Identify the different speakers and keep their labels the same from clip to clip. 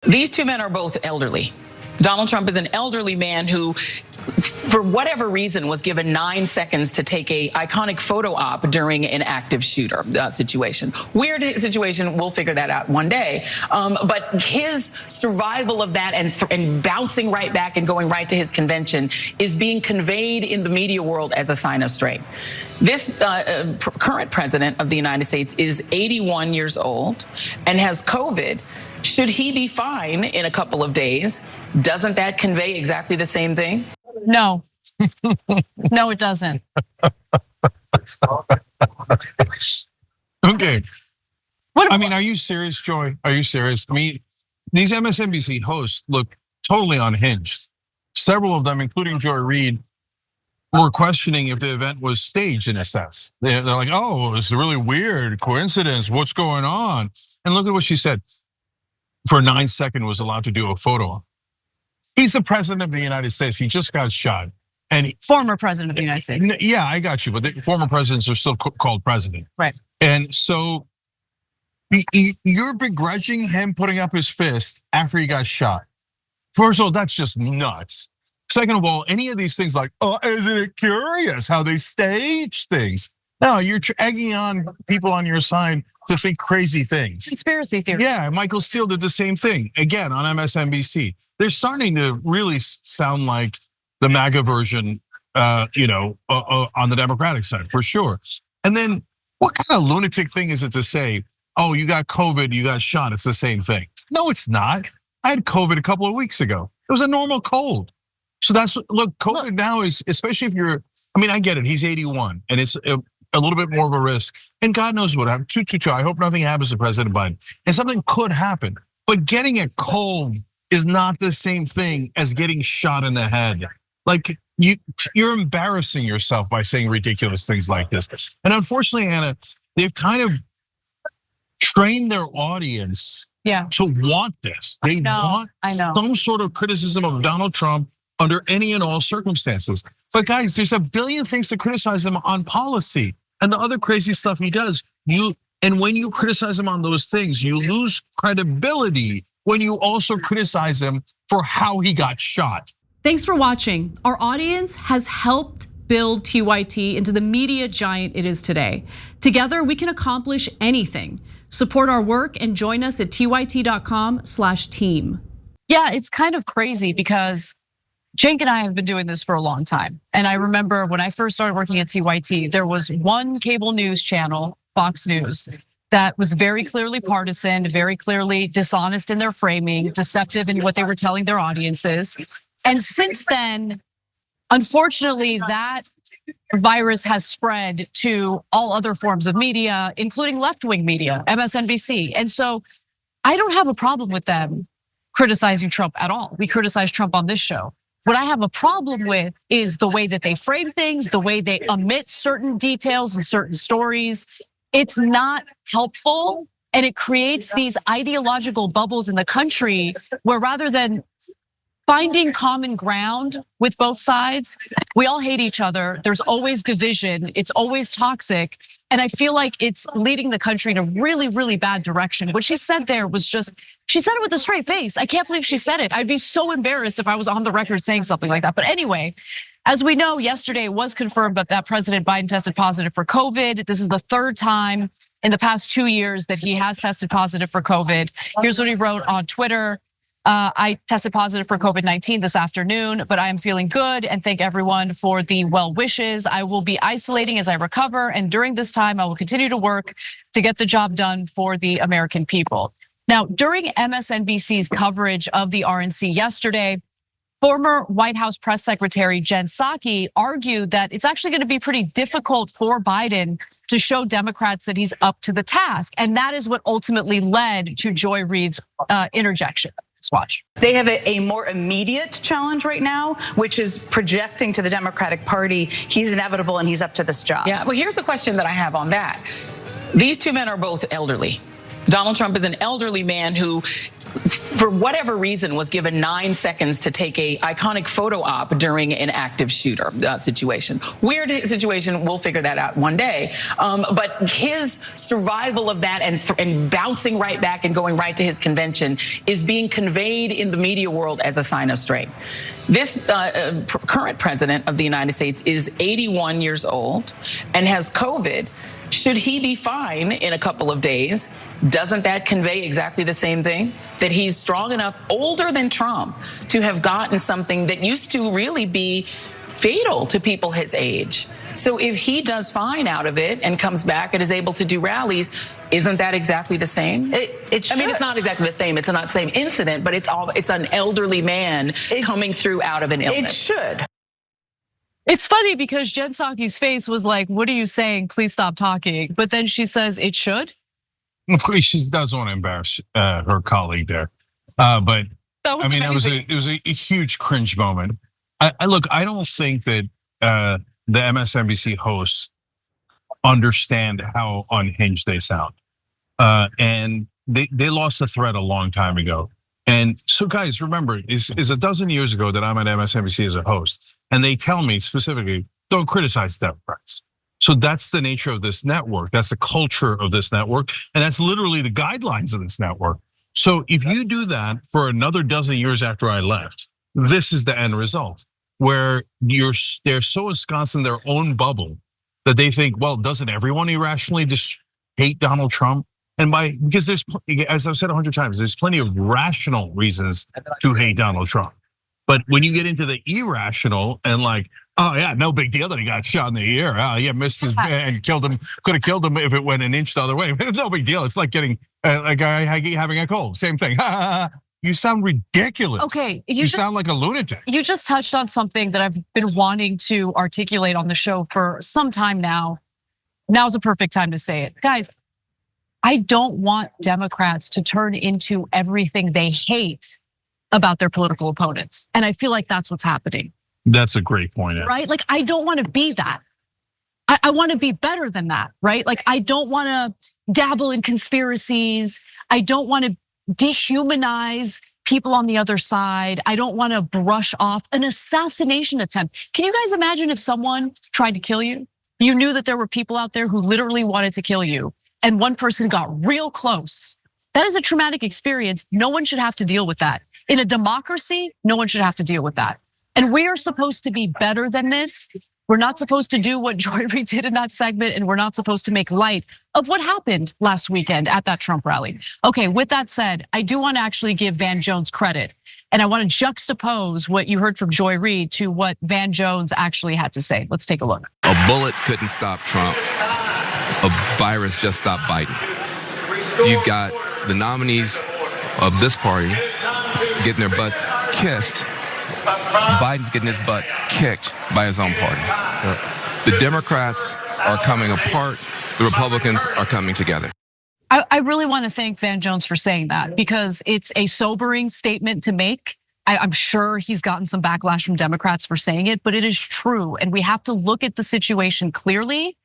Speaker 1: These two men are both elderly. Donald Trump is an elderly man who, for whatever reason, was given 9 seconds to take a iconic photo op during an active shooter situation. Weird situation. We'll figure that out one day. But his survival of that and bouncing right back and going right to his convention is being conveyed in the media world as a sign of strength. This current president of the United States is 81 years old and has COVID. Should he be fine in a couple of days? Doesn't that convey exactly the same thing?
Speaker 2: No. No, it doesn't.
Speaker 3: Okay. I mean, are you serious, Joy? Are you serious? I mean, these MSNBC hosts look totally unhinged. Several of them, including Joy Reid, were questioning if the event was staged in a sense. They're like, oh, it's a really weird coincidence. What's going on? And look at what she said. For 9 seconds was allowed to do a photo. He's the president of the United States. He just got shot. And
Speaker 2: former president of the United States.
Speaker 3: Yeah, I got you. But the former presidents are still called president.
Speaker 2: Right.
Speaker 3: And so you're begrudging him putting up his fist after he got shot. First of all, that's just nuts. Second of all, any of these things like, oh, isn't it curious how they stage things? No, you're egging on people on your side to think crazy things.
Speaker 2: Conspiracy theory.
Speaker 3: Yeah, Michael Steele did the same thing, again, on MSNBC. They're starting to really sound like the MAGA version, on the Democratic side, for sure. And then what kind of lunatic thing is it to say, oh, you got COVID, you got shot, it's the same thing? No, it's not. I had COVID a couple of weeks ago. It was a normal cold. So look, COVID now is, especially if you're, I mean, I get it, he's 81, and it's a little bit more of a risk. And God knows what happened. I hope nothing happens to President Biden. And something could happen. But getting a cold is not the same thing as getting shot in the head. Like, you're embarrassing yourself by saying ridiculous things like this. And unfortunately, Anna, they've kind of trained their audience to want this. They want some sort of criticism of Donald Trump under any and all circumstances. But guys, there's a billion things to criticize him on policy and the other crazy stuff he does. And when you criticize him on those things, you lose credibility when you also criticize him for how he got shot.
Speaker 2: Thanks for watching. Our audience has helped build TYT into the media giant it is today. Together, we can accomplish anything. Support our work and join us at tyt.com/team. Yeah, it's kind of crazy because Cenk and I have been doing this for a long time. And I remember when I first started working at TYT, there was one cable news channel, Fox News, that was very clearly partisan, very clearly dishonest in their framing, deceptive in what they were telling their audiences. And since then, unfortunately, that virus has spread to all other forms of media, including left-wing media, MSNBC. And so I don't have a problem with them criticizing Trump at all. We criticize Trump on this show. What I have a problem with is the way that they frame things, the way they omit certain details and certain stories. It's not helpful, and it creates these ideological bubbles in the country where rather than finding common ground with both sides, we all hate each other. There's always division. It's always toxic. And I feel like it's leading the country in a really, really bad direction. What she said there was just, she said it with a straight face. I can't believe she said it. I'd be so embarrassed if I was on the record saying something like that. But anyway, as we know, yesterday it was confirmed that President Biden tested positive for COVID. This is the third time in the past 2 years that he has tested positive for COVID. Here's what he wrote on Twitter. I tested positive for COVID-19 this afternoon, but I am feeling good and thank everyone for the well wishes. I will be isolating as I recover, and during this time, I will continue to work to get the job done for the American people. Now, during MSNBC's coverage of the RNC yesterday, former White House press secretary Jen Psaki argued that it's actually going to be pretty difficult for Biden to show Democrats that he's up to the task. And that is what ultimately led to Joy Reid's interjection. Let's watch.
Speaker 4: They have a more immediate challenge right now, which is projecting to the Democratic Party he's inevitable and he's up to this job.
Speaker 1: Yeah, well, here's the question that I have on that. These two men are both elderly. Donald Trump is an elderly man who, for whatever reason, was given 9 seconds to take a iconic photo op during an active shooter situation. Weird situation. We'll figure that out one day. But his survival of that and bouncing right back and going right to his convention is being conveyed in the media world as a sign of strength. This current president of the United States is 81 years old and has COVID. Should he be fine in a couple of days? Doesn't that convey exactly the same thing? That he's strong enough, older than Trump, to have gotten something that used to really be fatal to people his age. So if he does fine out of it and comes back and is able to do rallies, isn't that exactly the same?
Speaker 4: It
Speaker 1: I mean, it's not exactly the same. It's not the same incident, but it's an elderly man coming through out of an illness.
Speaker 4: It should.
Speaker 2: It's funny because Jen Psaki's face was like, what are you saying? Please stop talking. But then she says it should.
Speaker 3: Of course, she doesn't want to embarrass her colleague there. But I mean, it was a huge cringe moment. Look, I don't think that the MSNBC hosts understand how unhinged they sound. And they lost the thread a long time ago. And so guys, remember, it's a dozen years ago that I'm at MSNBC as a host. And they tell me specifically, don't criticize Democrats. So that's the nature of this network. That's the culture of this network. And that's literally the guidelines of this network. So if you do that for another dozen years after I left, this is the end result, where they're so ensconced in their own bubble that they think, well, doesn't everyone irrationally just hate Donald Trump? And because there's, as I've said 100 times, there's plenty of rational reasons to hate Donald Trump. But when you get into the irrational and like, oh yeah, no big deal that he got shot in the ear. Oh yeah, missed his and killed him. Could have killed him if it went an inch the other way. No big deal. It's like getting a guy having a cold. Same thing. You sound ridiculous.
Speaker 2: Okay,
Speaker 3: you sound like a lunatic.
Speaker 2: You just touched on something that I've been wanting to articulate on the show for some time now. Now's a perfect time to say it, guys. I don't want Democrats to turn into everything they hate about their political opponents. And I feel like that's what's happening.
Speaker 3: That's a great point.
Speaker 2: Right? Like, I don't want to be that. I want to be better than that, right? Like, I don't want to dabble in conspiracies. I don't want to dehumanize people on the other side. I don't want to brush off an assassination attempt. Can you guys imagine if someone tried to kill you? You knew that there were people out there who literally wanted to kill you, and one person got real close. That is a traumatic experience. No one should have to deal with that. In a democracy, no one should have to deal with that. And we are supposed to be better than this. We're not supposed to do what Joy Reid did in that segment, and we're not supposed to make light of what happened last weekend at that Trump rally. Okay, with that said, I do want to actually give Van Jones credit. And I want to juxtapose what you heard from Joy Reid to what Van Jones actually had to say. Let's take a look.
Speaker 5: A bullet couldn't stop Trump. A virus just stopped Biden. You've got the nominees of this party getting their butts kissed. Biden's getting his butt kicked by his own party. The Democrats are coming apart. The Republicans are coming together.
Speaker 2: I really want to thank Van Jones for saying that, because it's a sobering statement to make. I'm sure he's gotten some backlash from Democrats for saying it, but it is true. And we have to look at the situation clearly,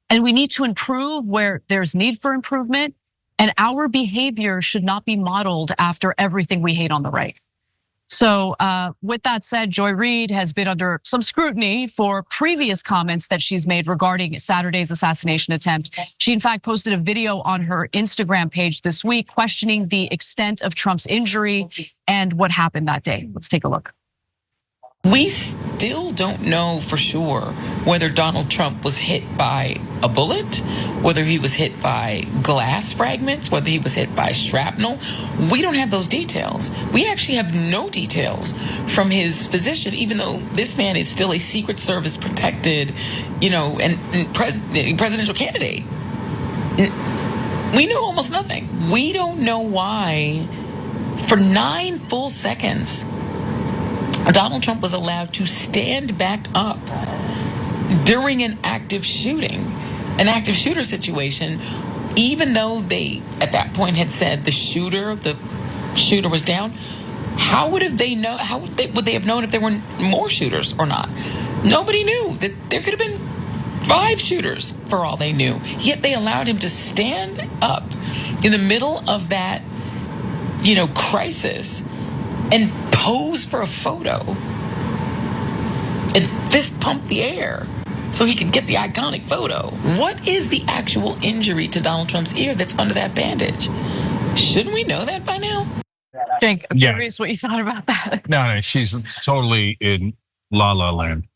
Speaker 2: and we need to improve where there's need for improvement. And our behavior should not be modeled after everything we hate on the right. So with that said, Joy Reid has been under some scrutiny for previous comments that she's made regarding Saturday's assassination attempt. She in fact posted a video on her Instagram page this week questioning the extent of Trump's injury and what happened that day. Let's take a look.
Speaker 1: We still don't know for sure whether Donald Trump was hit by a bullet, whether he was hit by glass fragments, whether he was hit by shrapnel. We don't have those details. We actually have no details from his physician, even though this man is still a Secret Service protected, and presidential candidate. We know almost nothing. We don't know why for 9 full seconds Donald Trump was allowed to stand back up during an active shooter situation, even though they at that point had said the shooter was down. How would they have known if there were more shooters or not? Nobody knew that there could have been 5 shooters for all they knew. Yet they allowed him to stand up in the middle of that crisis and pose for a photo and fist pump the air so he could get the iconic photo. What is the actual injury to Donald Trump's ear that's under that bandage? Shouldn't we know that by now?
Speaker 2: Cenk, I'm curious what you thought about that.
Speaker 3: No, she's totally in La La Land.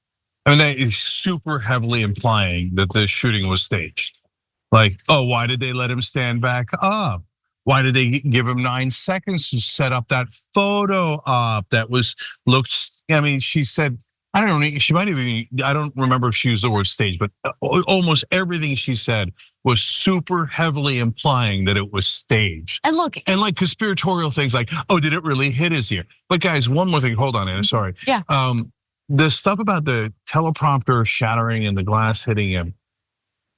Speaker 3: I mean, that is super heavily implying that the shooting was staged. Like, oh, why did they let him stand back up? Why did they give him 9 seconds to set up that photo op that she said, I don't know, she might even, I don't remember if she used the word stage, but almost everything she said was super heavily implying that it was staged.
Speaker 2: And look.
Speaker 3: And like conspiratorial things like, oh, did it really hit his ear? But guys, one more thing, hold on, Anna, sorry.
Speaker 2: Yeah.
Speaker 3: The stuff about the teleprompter shattering and the glass hitting him,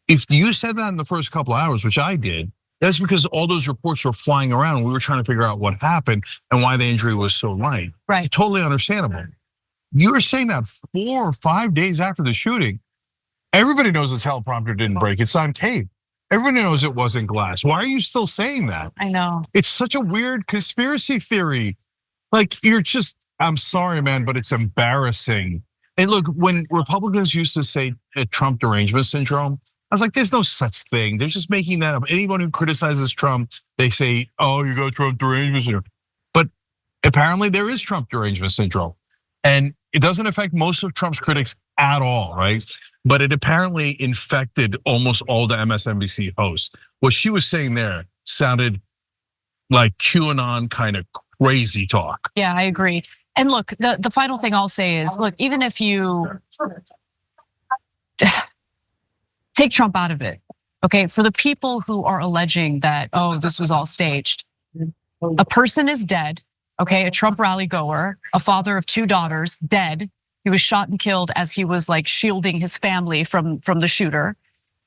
Speaker 3: if you said that in the first couple of hours, which I did, that's because all those reports were flying around and we were trying to figure out what happened and why the injury was so light.
Speaker 2: Right.
Speaker 3: Totally understandable. You were saying that 4 or 5 days after the shooting. Everybody knows the teleprompter didn't break. It's on tape. Everybody knows it wasn't glass. Why are you still saying that?
Speaker 2: I know.
Speaker 3: It's such a weird conspiracy theory. Like, I'm sorry, man, but it's embarrassing. And look, when Republicans used to say Trump derangement syndrome, I was like, there's no such thing. They're just making that up. Anyone who criticizes Trump, they say, oh, you got Trump derangement syndrome. But apparently there is Trump derangement syndrome. And it doesn't affect most of Trump's critics at all, right? But it apparently infected almost all the MSNBC hosts. What she was saying there sounded like QAnon kind of crazy talk.
Speaker 2: Yeah, I agree. And look, the final thing I'll say is, look, even if you take Trump out of it, okay, for the people who are alleging that, oh, this was all staged, a person is dead. Okay, a Trump rally goer, a father of 2 daughters, dead. He was shot and killed as he was like shielding his family from the shooter.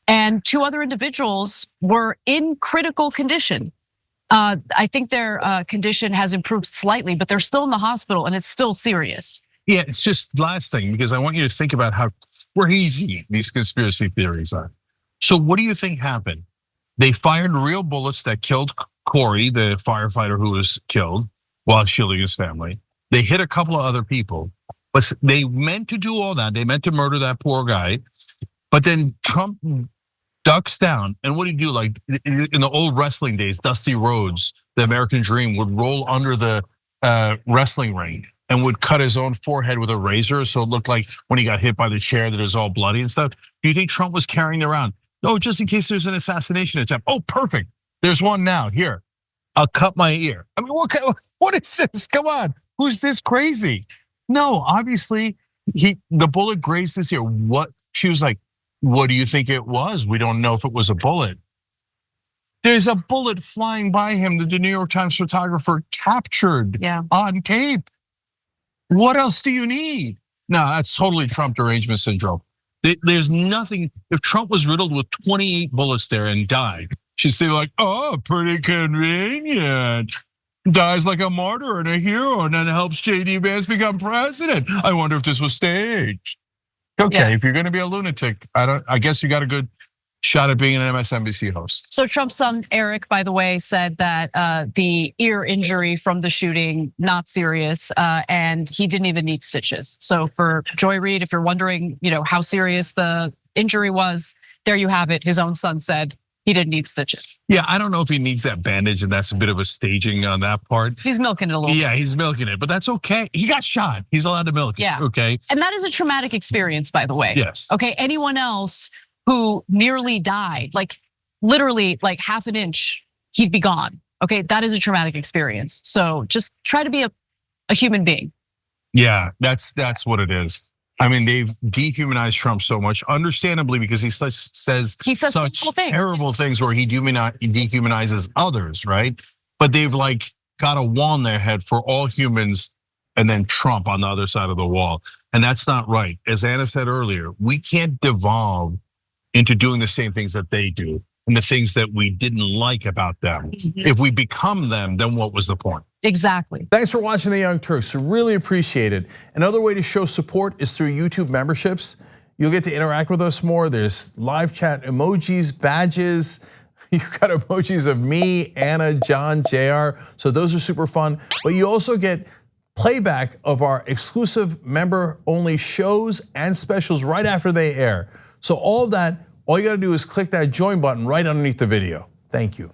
Speaker 2: And 2 other individuals were in critical condition. I think their condition has improved slightly, but they're still in the hospital and it's still serious.
Speaker 3: Yeah, it's just last thing, because I want you to think about how crazy these conspiracy theories are. So what do you think happened? They fired real bullets that killed Corey, the firefighter who was killed while shielding his family. They hit a couple of other people, but they meant to do all that. They meant to murder that poor guy. But then Trump ducks down. And what do you do? Like in the old wrestling days, Dusty Rhodes, the American Dream, would roll under the wrestling ring and would cut his own forehead with a razor. So it looked like when he got hit by the chair that it was all bloody and stuff. Do you think Trump was carrying it around? Oh, just in case there's an assassination attempt. Oh, perfect. There's one now. Here, I'll cut my ear. I mean, what is this? Come on, who's this crazy? No, obviously the bullet grazed his ear. What? She was like, what do you think it was? We don't know if it was a bullet. There's a bullet flying by him that the New York Times photographer captured on tape. What else do you need? No, that's totally Trump derangement syndrome. There's nothing. If Trump was riddled with 28 bullets there and died, she'd say like, oh, pretty convenient. Dies like a martyr and a hero and then helps JD Vance become president. I wonder if this was staged. Okay, if you're gonna be a lunatic, I guess you got a good shot at being an MSNBC host.
Speaker 2: So Trump's son, Eric, by the way, said that the ear injury from the shooting, not serious, and he didn't even need stitches. So for Joy Reid, if you're wondering, how serious the injury was, there you have it. His own son said he didn't need stitches.
Speaker 3: Yeah, I don't know if he needs that bandage, and that's a bit of a staging on that part.
Speaker 2: He's milking it a little bit.
Speaker 3: Yeah, he's milking it, but that's okay. He got shot. He's allowed to milk it. Okay.
Speaker 2: And that is a traumatic experience, by the way.
Speaker 3: Yes.
Speaker 2: Okay, anyone else who nearly died, like literally like half an inch, he'd be gone. Okay, that is a traumatic experience. So just try to be a human being.
Speaker 3: Yeah, that's what it is. I mean, they've dehumanized Trump so much, understandably, because he says such terrible things where he dehumanizes others, right? But they've like got a wall in their head for all humans and then Trump on the other side of the wall. And that's not right. As Anna said earlier, we can't devolve into doing the same things that they do and the things that we didn't like about them. If we become them, then what was the point?
Speaker 2: Exactly.
Speaker 6: Thanks for watching The Young Turks. Really appreciate it. Another way to show support is through YouTube memberships. You'll get to interact with us more. There's live chat emojis, badges. You've got emojis of me, Anna, John, JR. So those are super fun. But you also get playback of our exclusive member-only shows and specials right after they air. So all of that, all you gotta do is click that join button right underneath the video. Thank you.